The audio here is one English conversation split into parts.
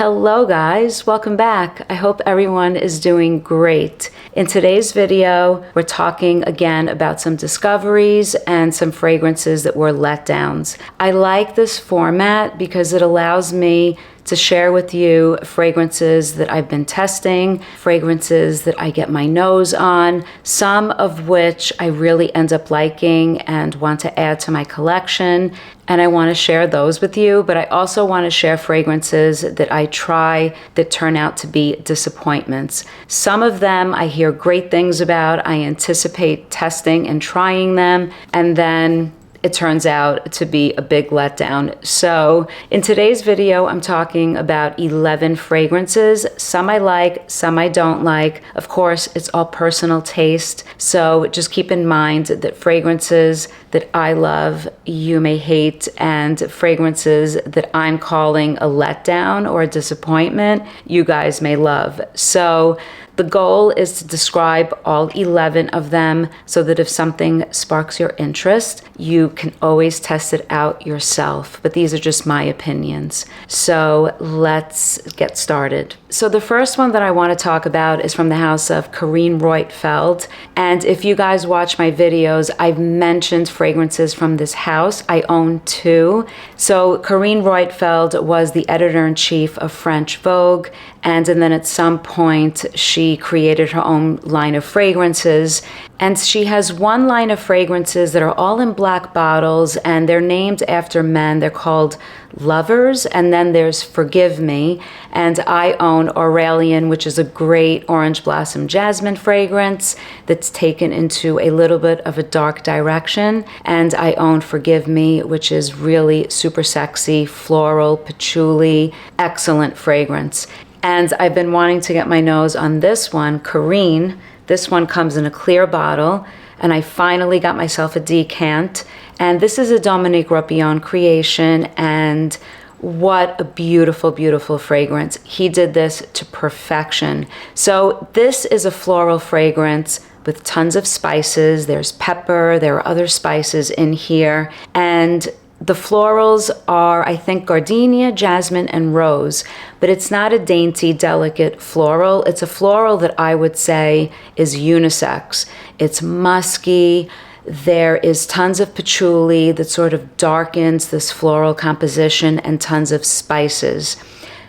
Hello guys, welcome back. I hope everyone is doing great. In today's video, we're talking again about some discoveries and some fragrances that were letdowns. I like this format because it allows me to share with you fragrances that I've been testing, fragrances that I get my nose on, some of which I really end up liking and want to add to my collection. And I want to share those with you, but I also want to share fragrances that I try that turn out to be disappointments. Some of them I hear great things about, I anticipate testing and trying them, and then it turns out to be a big letdown. So in today's video, I'm talking about 11 fragrances. Some I like, some I don't like. Of course, it's all personal taste. So just keep in mind that fragrances that I love, you may hate, and fragrances that I'm calling a letdown or a disappointment, you guys may love. So the goal is to describe all 11 of them so that if something sparks your interest, you can always test it out yourself. But these are just my opinions. So let's get started. So the first one that I want to talk about is from the house of Carine Roitfeld. And if you guys watch my videos, I've mentioned fragrances from this house. I own 2. So Carine Roitfeld was the editor-in-chief of French Vogue. And then at some point, she created her own line of fragrances. And she has one line of fragrances that are all in black bottles, and they're named after men. They're called Lovers. And then there's Forgive Me. And I own Aurelian, which is a great orange blossom jasmine fragrance that's taken into a little bit of a dark direction. And I own Forgive Me, which is really super sexy, floral, patchouli, excellent fragrance. And I've been wanting to get my nose on this one, Carine. This one comes in a clear bottle, and I finally got myself a decant. And this is a Dominique Ropion creation, and what a beautiful, beautiful fragrance. He did this to perfection. So this is a floral fragrance with tons of spices. There's pepper, there are other spices in here, and the florals are, I think, gardenia, jasmine, and rose, but it's not a dainty, delicate floral. It's a floral that I would say is unisex. It's musky. There is tons of patchouli that sort of darkens this floral composition and tons of spices.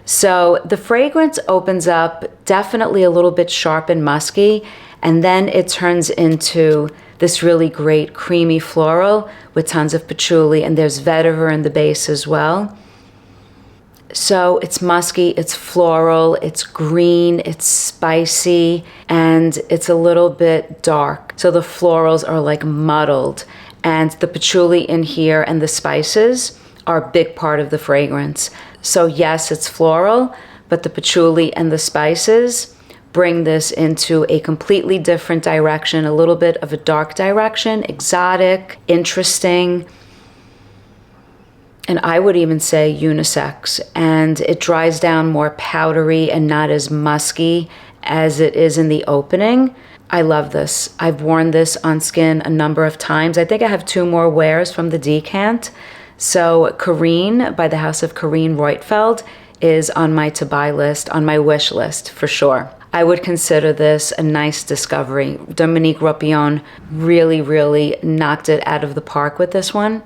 So the fragrance opens up definitely a little bit sharp and musky, and then it turns into this really great creamy floral with tons of patchouli, and there's vetiver in the base as well. So it's musky, it's floral, it's green, it's spicy, and it's a little bit dark. So the florals are like muddled, and the patchouli in here and the spices are a big part of the fragrance. So yes, it's floral, but the patchouli and the spices bring this into a completely different direction, a little bit of a dark direction, exotic, interesting, and I would even say unisex. And it dries down more powdery and not as musky as it is in the opening. I love this. I've worn this on skin a number of times. I think I have 2 more wears from the decant. So Carine, by the house of Carine Roitfeld, is on my to-buy list, on my wish list for sure. I would consider this a nice discovery. Dominique Ropion really, really knocked it out of the park with this one.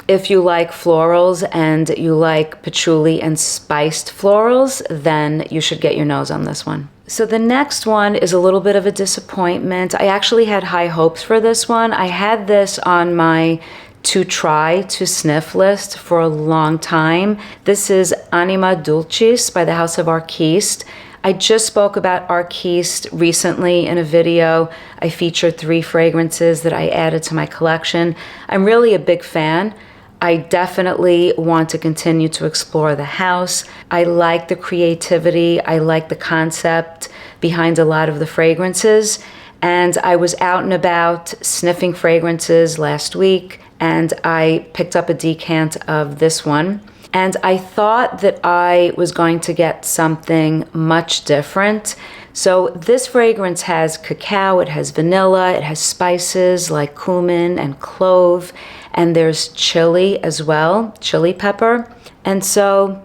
If you like florals and you like patchouli and spiced florals, then you should get your nose on this one. So the next one is a little bit of a disappointment. I actually had high hopes for this one. I had this on my to try, to sniff list for a long time. This is Anima Dulcis by the house of Arquiste. I just spoke about Arquiste recently in a video. I featured 3 fragrances that I added to my collection. I'm really a big fan. I definitely want to continue to explore the house. I like the creativity. I like the concept behind a lot of the fragrances. And I was out and about sniffing fragrances last week, and I picked up a decant of this one. And I thought that I was going to get something much different. So this fragrance has cacao, it has vanilla, it has spices like cumin and clove, and there's chili as well, chili pepper. And so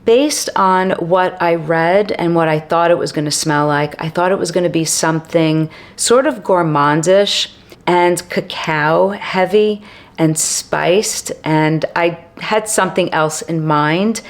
Based on what I read and what I thought it was going to smell like, I thought it was going to be something sort of gourmandish and cacao heavy and spiced, and I had something else in mind,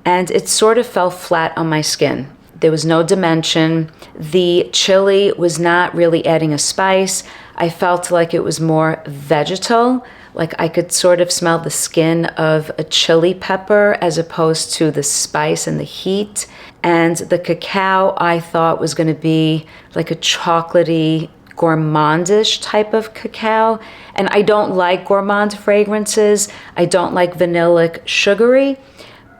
and it sort of fell flat on my skin. There was no dimension. The chili was not really adding a spice. I felt like it was more vegetal, like I could sort of smell the skin of a chili pepper as opposed to the spice and the heat. And the cacao I thought was going to be like a chocolatey, gourmandish type of cacao. And I don't like gourmand fragrances. I don't like vanillic sugary,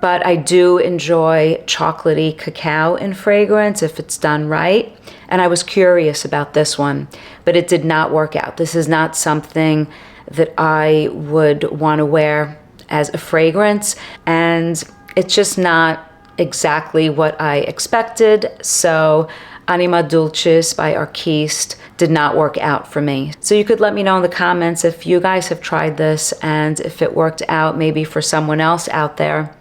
but I do enjoy chocolatey cacao in fragrance if it's done right. And I was curious about this one, but it did not work out. This is not something that I would want to wear as a fragrance, and it's just not exactly what I expected. So Anima Dulcis by Arquiste did not work out for me. So you could let me know in the comments if you guys have tried this and if it worked out maybe for someone else out there.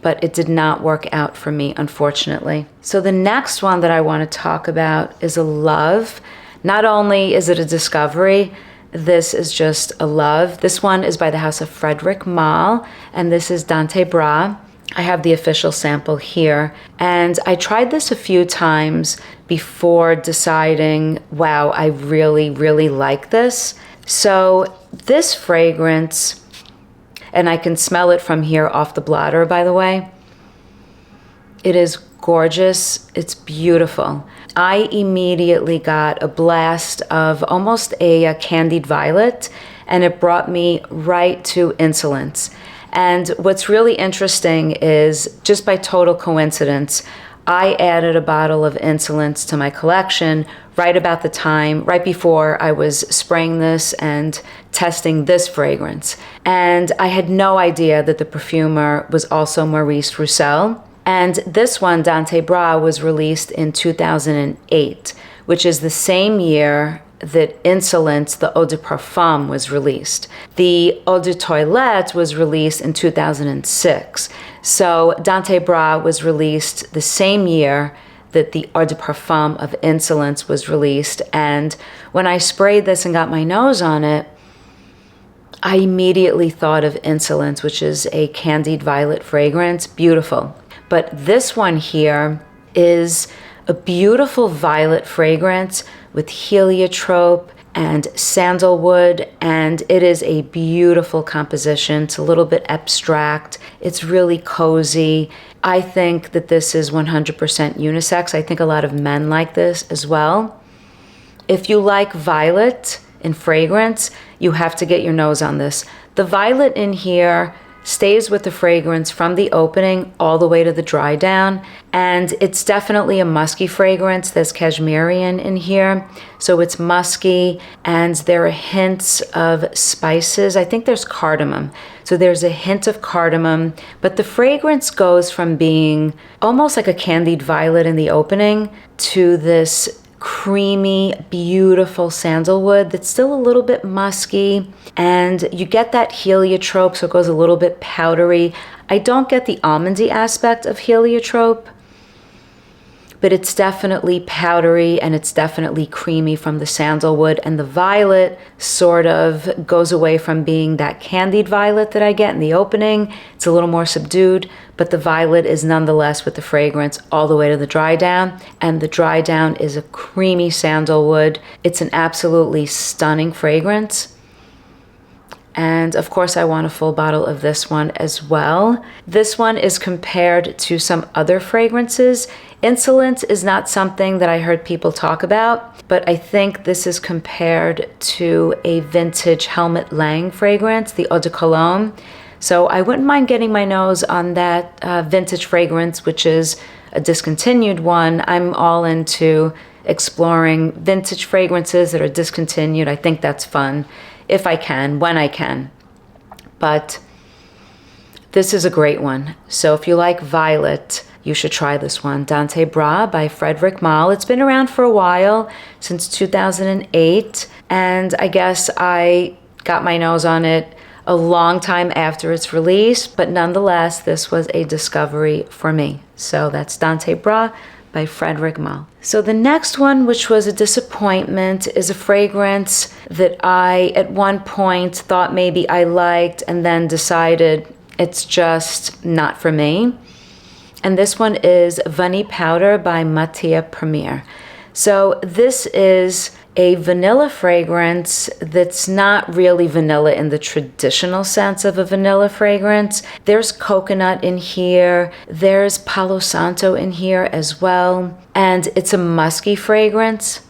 But it did not work out for me, unfortunately. So the next one that I want to talk about is a love. Not only is it a discovery, this is just a love. This one is by the house of Frederic Malle, and this is Dante Bra. I have the official sample here, and I tried this a few times before deciding, wow, I really, really like this. So this fragrance, and I can smell it from here off the blotter, by the way. It is gorgeous. It's beautiful. I immediately got a blast of almost a candied violet, and it brought me right to insolence. And what's really interesting is, just by total coincidence, I added a bottle of insolence to my collection right about the time, right before I was spraying this and testing this fragrance. And I had no idea that the perfumer was also Maurice Roussel. And this one, Dante Bra, was released in 2008, which is the same year that Insolence, the Eau de Parfum, was released. The Eau de Toilette was released in 2006. So Dante Bra was released the same year that the Eau de Parfum of Insolence was released. And when I sprayed this and got my nose on it, I immediately thought of Insolence, which is a candied violet fragrance. Beautiful. But this one here is a beautiful violet fragrance with heliotrope and sandalwood, and it is a beautiful composition. It's a little bit abstract. It's really cozy. I think that this is 100% unisex. I think a lot of men like this as well. If you like violet in fragrance, you have to get your nose on this. The violet in here stays with the fragrance from the opening all the way to the dry down, and it's definitely a musky fragrance. There's cashmerian in here, so it's musky, and there are hints of spices. I think there's cardamom, so there's a hint of cardamom, but the fragrance goes from being almost like a candied violet in the opening to this creamy, beautiful sandalwood that's still a little bit musky, and you get that heliotrope, so it goes a little bit powdery. I don't get the almondy aspect of heliotrope, but it's definitely powdery and it's definitely creamy from the sandalwood, and the violet sort of goes away from being that candied violet that I get in the opening. It's a little more subdued, but the violet is nonetheless with the fragrance all the way to the dry down, and the dry down is a creamy sandalwood. It's an absolutely stunning fragrance. And of course I want a full bottle of this one as well. This one is compared to some other fragrances. Insolence is not something that I heard people talk about, but I think this is compared to a vintage Helmut Lang fragrance, the Eau de Cologne. So I wouldn't mind getting my nose on that vintage fragrance, which is a discontinued one. I'm all into exploring vintage fragrances that are discontinued. I think that's fun. If I can, when I can. But this is a great one. So if you like violet, you should try this one. Dante Bra by Frederic Malle. It's been around for a while, since 2008. And I guess I got my nose on it a long time after its release, but nonetheless, this was a discovery for me. So that's Dante Bra by Frederic Malle. So the next one, which was a disappointment, is a fragrance that I at one point thought maybe I liked and then decided it's just not for me. And this one is Vanille Powder by Matiere. So this is a vanilla fragrance that's not really vanilla in the traditional sense of a vanilla fragrance. There's coconut in here, there's Palo Santo in here as well, and it's a musky fragrance.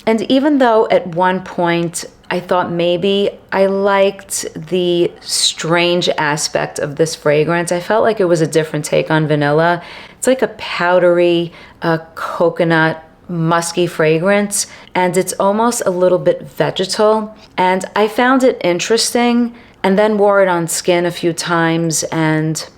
And even though at one point I thought maybe I liked the strange aspect of this fragrance, I felt like it was a different take on vanilla. It's like a powdery, coconut, musky fragrance, and it's almost a little bit vegetal. And I found it interesting and then wore it on skin a few times, and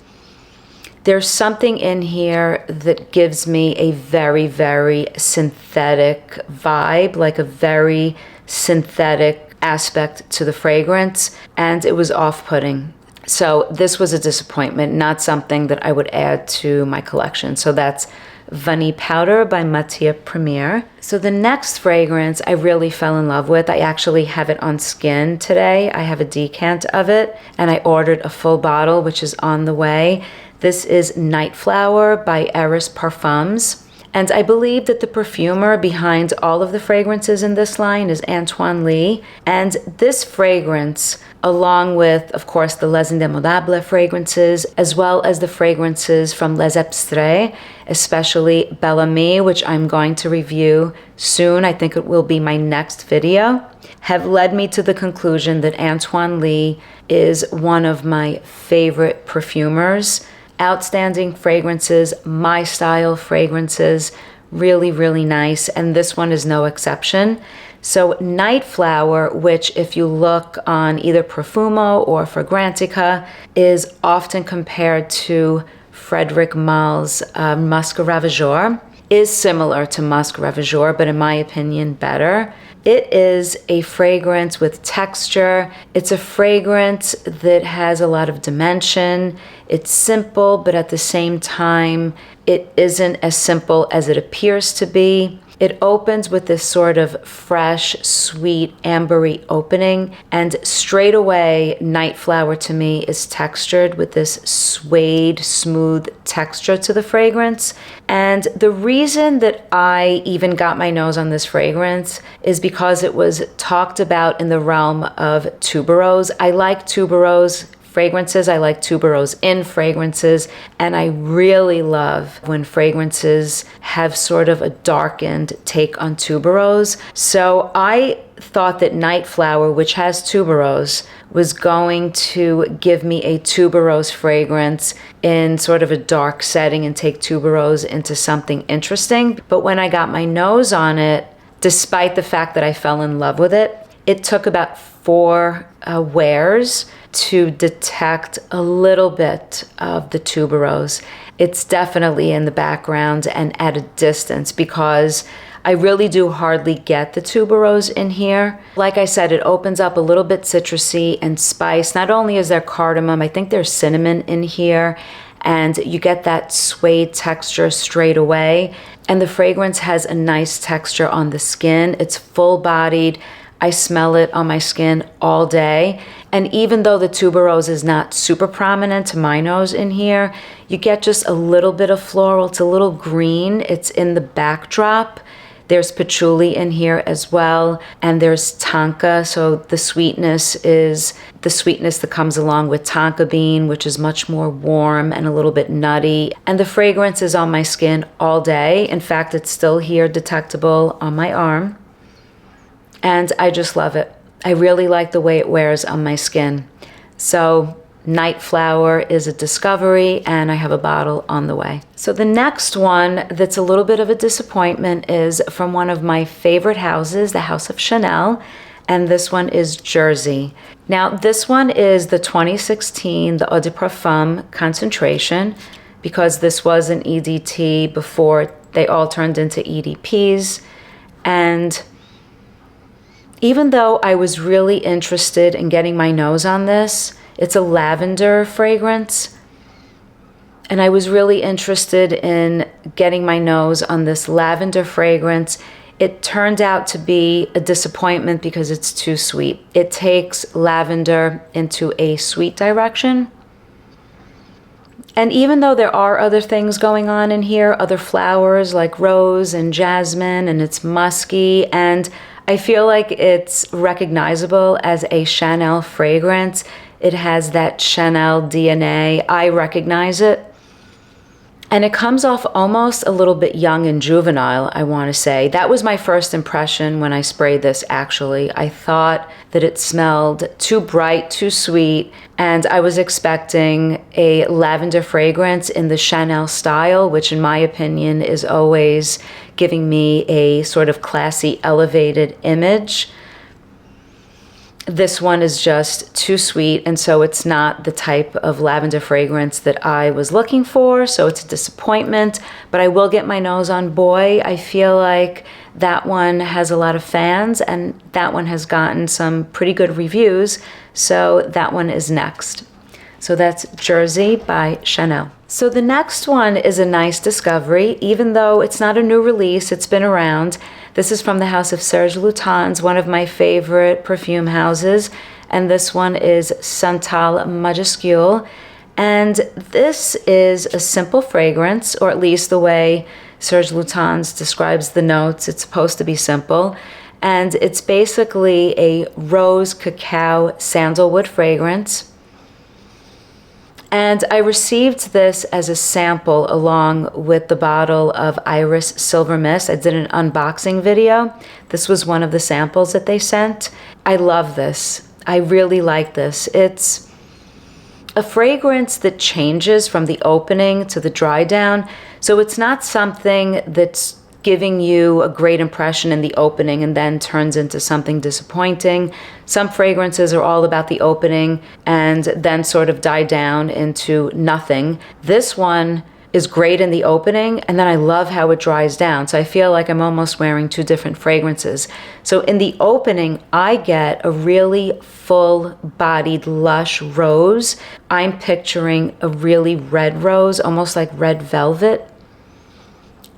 there's something in here that gives me a very, very synthetic vibe, like a very synthetic aspect to the fragrance, and it was off-putting. So this was a disappointment, not something that I would add to my collection. So that's Vanille Powder by Matiere. So the next fragrance I really fell in love with. I actually have it on skin today. I have a decant of it, and I ordered a full bottle, which is on the way. This is Nightflower by Eris Parfums. And I believe that the perfumer behind all of the fragrances in this line is Antoine Lee. And this fragrance, along with, of course, the Les Indemodables fragrances, as well as the fragrances from Les Abstraits, especially Bel Ami, which I'm going to review soon, I think it will be my next video, have led me to the conclusion that Antoine Lee is one of my favorite perfumers. Outstanding fragrances, my style fragrances, really, really nice, and this one is no exception. So Nightflower, which if you look on either Profumo or Fragrantica, is often compared to Frederic Malle's Musc Ravageur, is similar to Musc Ravageur, but in my opinion, better. It is a fragrance with texture. It's a fragrance that has a lot of dimension. It's simple, but at the same time, it isn't as simple as it appears to be. It opens with this sort of fresh, sweet, ambery opening, and straight away, Nightflower to me is textured with this suede, smooth texture to the fragrance. And the reason that I even got my nose on this fragrance is because it was talked about in the realm of tuberose. I like tuberose fragrances. I like tuberose in fragrances, and I really love when fragrances have sort of a darkened take on tuberose. So I thought that Nightflower, which has tuberose, was going to give me a tuberose fragrance in sort of a dark setting and take tuberose into something interesting. But when I got my nose on it, despite the fact that I fell in love with it, it took about 4 wears to detect a little bit of the tuberose. It's definitely in the background and at a distance because I really do hardly get the tuberose in here. Like I said, it opens up a little bit citrusy and spice. Not only is there cardamom, I think there's cinnamon in here, and you get that suede texture straight away. And the fragrance has a nice texture on the skin. It's full-bodied. I smell it on my skin all day. And even though the tuberose is not super prominent to my nose in here, you get just a little bit of floral. It's a little green. It's in the backdrop. There's patchouli in here as well. And there's tonka. So the sweetness is the sweetness that comes along with tonka bean, which is much more warm and a little bit nutty. And the fragrance is on my skin all day. In fact, it's still here detectable on my arm. And I just love it. I really like the way it wears on my skin. So Nightflower is a discovery, and I have a bottle on the way. So the next one that's a little bit of a disappointment is from one of my favorite houses, the House of Chanel, and this one is Jersey. Now this one is the 2016, the Eau de Parfum concentration, because this was an EDT before they all turned into EDPs. And Even though I was really interested in getting my nose on this, it's a lavender fragrance. And I was really interested in getting my nose on this lavender fragrance. It turned out to be a disappointment because it's too sweet. It takes lavender into a sweet direction. And even though there are other things going on in here, other flowers like rose and jasmine, and it's musky, and I feel like it's recognizable as a Chanel fragrance. It has that Chanel DNA. I recognize it. And it comes off almost a little bit young and juvenile, I want to say. That was my first impression when I sprayed this, actually. I thought that it smelled too bright, too sweet, and I was expecting a lavender fragrance in the Chanel style, which in my opinion is always giving me a sort of classy, elevated image. This one is just too sweet, and so it's not the type of lavender fragrance that I was looking for, so it's a disappointment, but I will get my nose on Boy. I feel like that one has a lot of fans, and that one has gotten some pretty good reviews, so that one is next. So that's Jersey by Chanel. So the next one is a nice discovery, even though it's not a new release, it's been around. This is from the house of Serge Lutens, one of my favorite perfume houses, and this one is Santal Majuscule. And this is a simple fragrance, or at least the way Serge Lutens describes the notes, it's supposed to be simple. And it's basically a rose cacao sandalwood fragrance. And I received this as a sample along with the bottle of Eris Silver Mist. I did an unboxing video. This was one of the samples that they sent. I love this. I really like this. It's a fragrance that changes from the opening to the dry down. So it's not something that's giving you a great impression in the opening and then turns into something disappointing. Some fragrances are all about the opening and then sort of die down into nothing. This one is great in the opening, and then I love how it dries down. So I feel like I'm almost wearing two different fragrances. So in the opening, I get a really full-bodied, lush rose. I'm picturing a really red rose, almost like red velvet.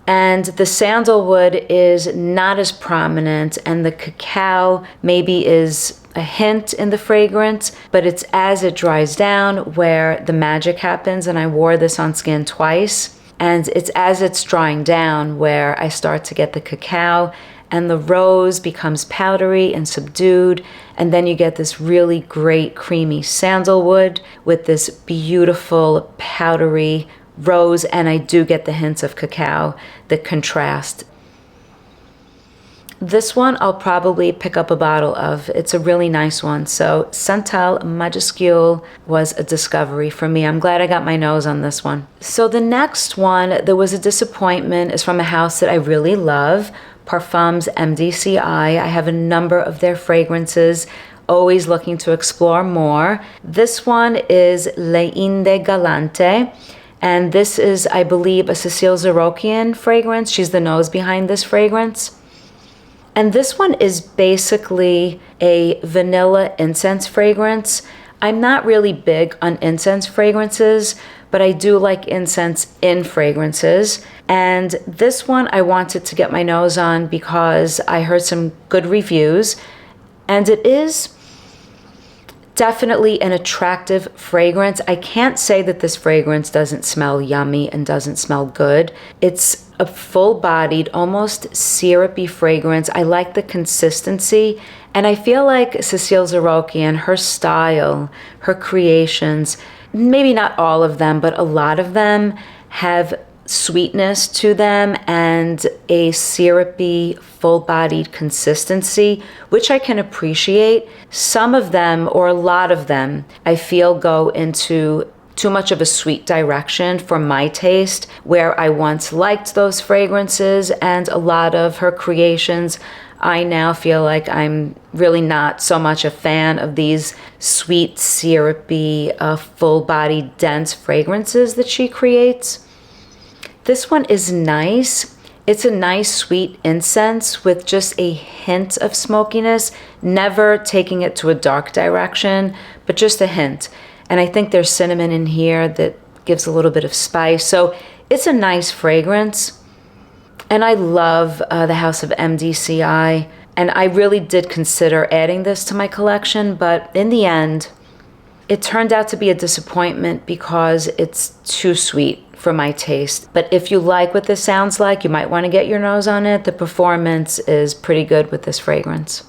And the sandalwood is not as prominent, and the cacao maybe is a hint in the fragrance, but it's as it dries down where the magic happens. And I wore this on skin twice, and it's as it's drying down where I start to get the cacao, and the rose becomes powdery and subdued, and then you get this really great creamy sandalwood with this beautiful powdery rose, and I do get the hints of cacao that contrast. This one I'll probably pick up a bottle of. It's a really nice one. So Santal Majuscule was a discovery for me. I'm glad I got my nose on this one. So the next one that was a disappointment is from a house that I really love, Parfums MDCI. I have a number of their fragrances, always looking to explore more. This one is Indes Galantes. And this is, I believe, a Cécile Zarokian fragrance. She's the nose behind this fragrance. And this one is basically a vanilla incense fragrance. I'm not really big on incense fragrances, but I do like incense in fragrances. And this one I wanted to get my nose on because I heard some good reviews. And it is definitely an attractive fragrance. I can't say that this fragrance doesn't smell yummy and doesn't smell good. It's a full-bodied, almost syrupy fragrance. I like the consistency, and I feel like Cécile Zarokian, her style, her creations, maybe not all of them, but a lot of them have sweetness to them and a syrupy, full-bodied consistency, which I can appreciate. Some of them, or a lot of them, I feel go into too much of a sweet direction for my taste, where I once liked those fragrances and a lot of her creations. I now feel like I'm really not so much a fan of these sweet, syrupy, full-bodied, dense fragrances that she creates. This one is nice. It's a nice sweet incense with just a hint of smokiness, never taking it to a dark direction, but just a hint. And I think there's cinnamon in here that gives a little bit of spice. So it's a nice fragrance. And I love the house of MDCI. And I really did consider adding this to my collection, but in the end, it turned out to be a disappointment because it's too sweet for my taste. But if you like what this sounds like, you might want to get your nose on it. The performance is pretty good with this fragrance.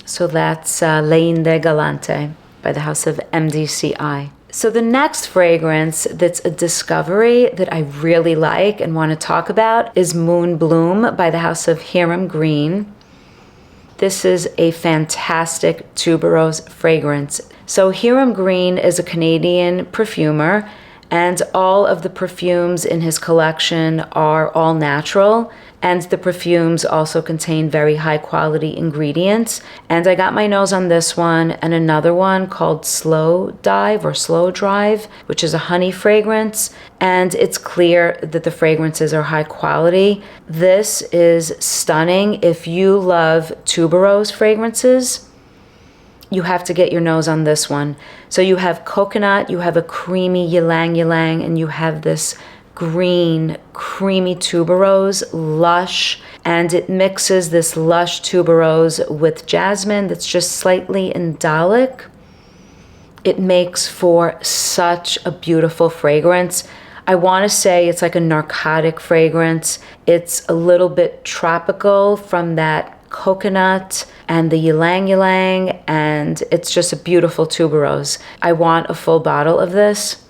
So that's L'Inde Galante by the house of MDCI. So the next fragrance that's a discovery that I really like and want to talk about is Moon Bloom by the house of Hiram Green. This is a fantastic tuberose fragrance. So Hiram Green is a Canadian perfumer, and all of the perfumes in his collection are all natural, and the perfumes also contain very high quality ingredients. And I got my nose on this one and another one called Slow Dive or Slow Drive, which is a honey fragrance, and it's clear that the fragrances are high quality. This is stunning. If you love tuberose fragrances, you have to get your nose on this one. So you have coconut, you have a creamy ylang ylang, and you have this green, creamy tuberose, lush, and it mixes this lush tuberose with jasmine that's just slightly indolic. It makes for such a beautiful fragrance. I want to say it's like a narcotic fragrance. It's a little bit tropical from that coconut and the ylang ylang, and it's just a beautiful tuberose. I want a full bottle of this.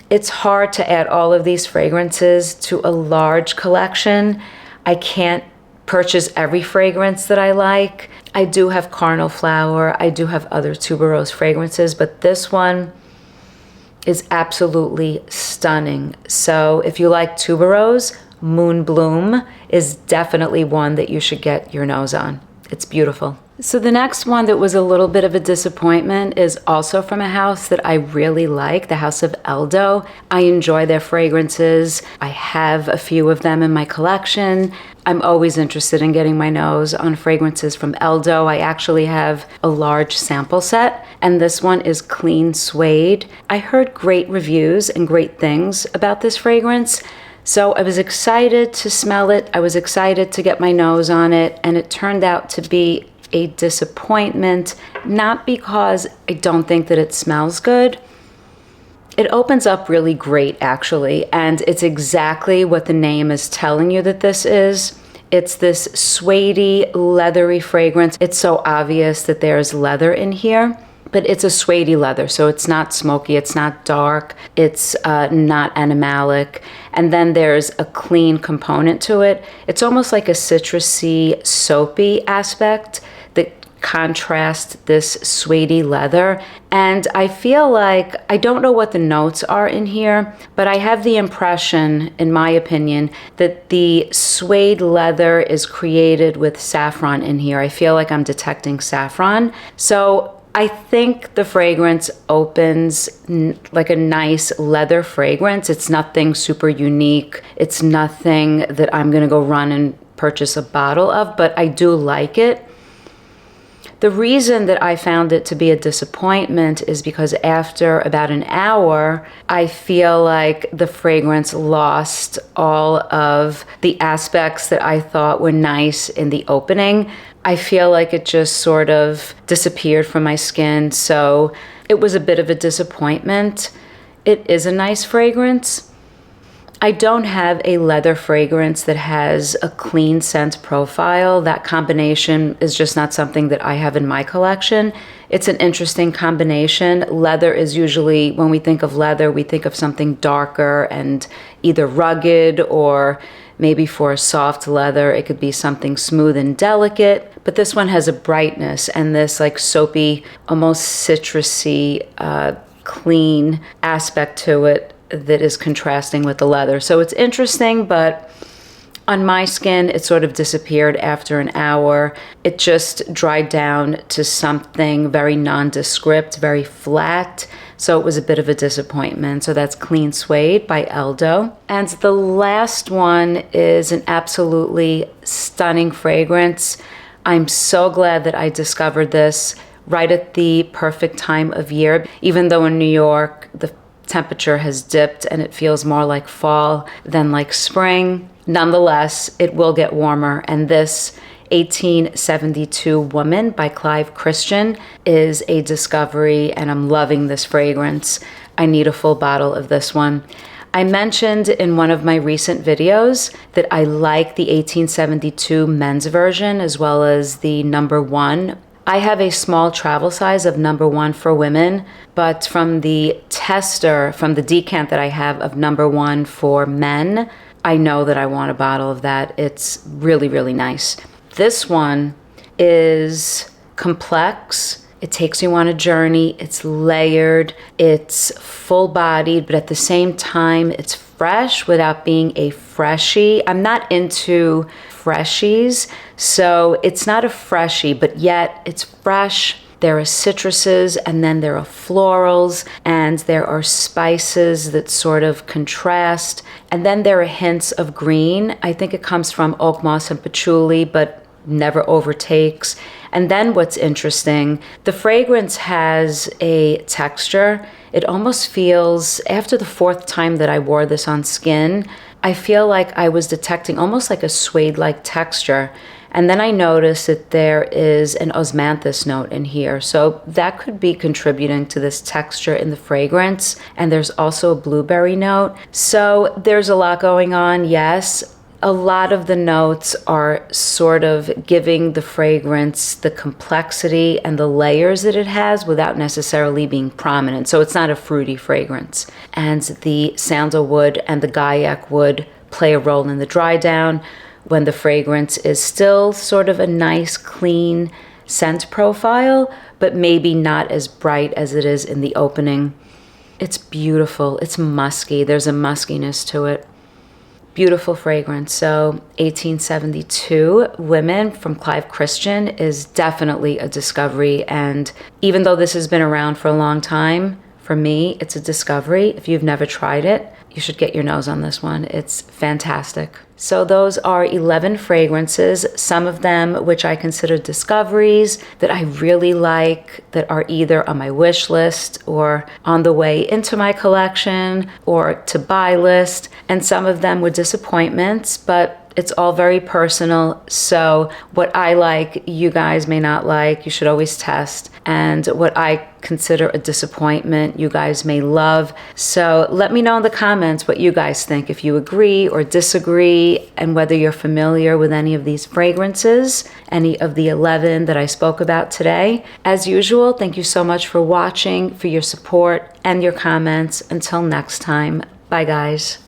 It's hard to add all of these fragrances to a large collection. I can't purchase every fragrance that I like. I do have Carnal Flower, I do have other tuberose fragrances, but this one is absolutely stunning. So if you like tuberose, Moon Bloom is definitely one that you should get your nose on. It's beautiful. So the next one that was a little bit of a disappointment is also from a house that I really like, the house of ELDO. I enjoy their fragrances. I have a few of them in my collection. I'm always interested in getting my nose on fragrances from ELDO. I actually have a large sample set, and this one is Clean Suede. I heard great reviews and great things about this fragrance. So I was excited to smell it. I was excited to get my nose on it, and it turned out to be a disappointment, not because I don't think that it smells good. It opens up really great, actually, and it's exactly what the name is telling you that this is. It's this suedey, leathery fragrance. It's so obvious that there's leather in here, but it's a suedey leather, so it's not smoky, it's not dark, it's not animalic, and then there's a clean component to it. It's almost like a citrusy, soapy aspect that contrasts this suedey leather. And I feel like, I don't know what the notes are in here, but I have the impression, in my opinion, that the suede leather is created with saffron in here. I feel like I'm detecting saffron. So I think the fragrance opens like a nice leather fragrance. It's nothing super unique. It's nothing that I'm gonna go run and purchase a bottle of, but I do like it. The reason that I found it to be a disappointment is because after about an hour, I feel like the fragrance lost all of the aspects that I thought were nice in the opening. I feel like it just sort of disappeared from my skin, so it was a bit of a disappointment. It is a nice fragrance. I don't have a leather fragrance that has a clean scent profile. That combination is just not something that I have in my collection. It's an interesting combination. Leather is usually, when we think of leather, we think of something darker and either rugged, or maybe for a soft leather, it could be something smooth and delicate. But this one has a brightness and this like soapy, almost citrusy, clean aspect to it that is contrasting with the leather. So it's interesting, but On my skin, it sort of disappeared after an hour. It just dried down to something very nondescript, very flat. So it was a bit of a disappointment. So that's Clean Suede by ELDO. And the last one is an absolutely stunning fragrance. I'm so glad that I discovered this right at the perfect time of year. Even though in New York, the temperature has dipped and it feels more like fall than like spring. Nonetheless, it will get warmer, and this 1872 Woman by Clive Christian is a discovery, and I'm loving this fragrance. I need a full bottle of this one. I mentioned in one of my recent videos that I like the 1872 men's version as well as the #1. I have a small travel size of #1 for women, but from the tester, from the decant that I have of #1 for men, I know that I want a bottle of that. It's really, really nice. This one is complex. It takes you on a journey. It's layered. It's full-bodied, but at the same time, it's fresh without being a freshie. I'm not into freshies, so it's not a freshie, but yet it's fresh. There are citruses, and then there are florals, and there are spices that sort of contrast. And then there are hints of green. I think it comes from oak moss and patchouli, but never overtakes. And then what's interesting, the fragrance has a texture. It almost feels, after the 4th time that I wore this on skin, I feel like I was detecting almost like a suede-like texture. And then I noticed that there is an osmanthus note in here. So that could be contributing to this texture in the fragrance. And there's also a blueberry note. So there's a lot going on, yes. A lot of the notes are sort of giving the fragrance the complexity and the layers that it has without necessarily being prominent. So it's not a fruity fragrance. And the sandalwood and the guaiac wood play a role in the dry down, when the fragrance is still sort of a nice, clean scent profile, but maybe not as bright as it is in the opening. It's beautiful. It's musky. There's a muskiness to it. Beautiful fragrance. So 1872 Women from Clive Christian is definitely a discovery. And even though this has been around for a long time, for me, it's a discovery. If you've never tried it, you should get your nose on this one. It's fantastic. So those are 11 fragrances, some of them which I consider discoveries that I really like, that are either on my wish list or on the way into my collection or to buy list. And some of them were disappointments, but it's all very personal. So what I like, you guys may not like. You should always test. And what I consider a disappointment, you guys may love. So let me know in the comments what you guys think, if you agree or disagree, and whether you're familiar with any of these fragrances, any of the 11 that I spoke about today. As usual, thank you so much for watching, for your support and your comments. Until next time, bye guys.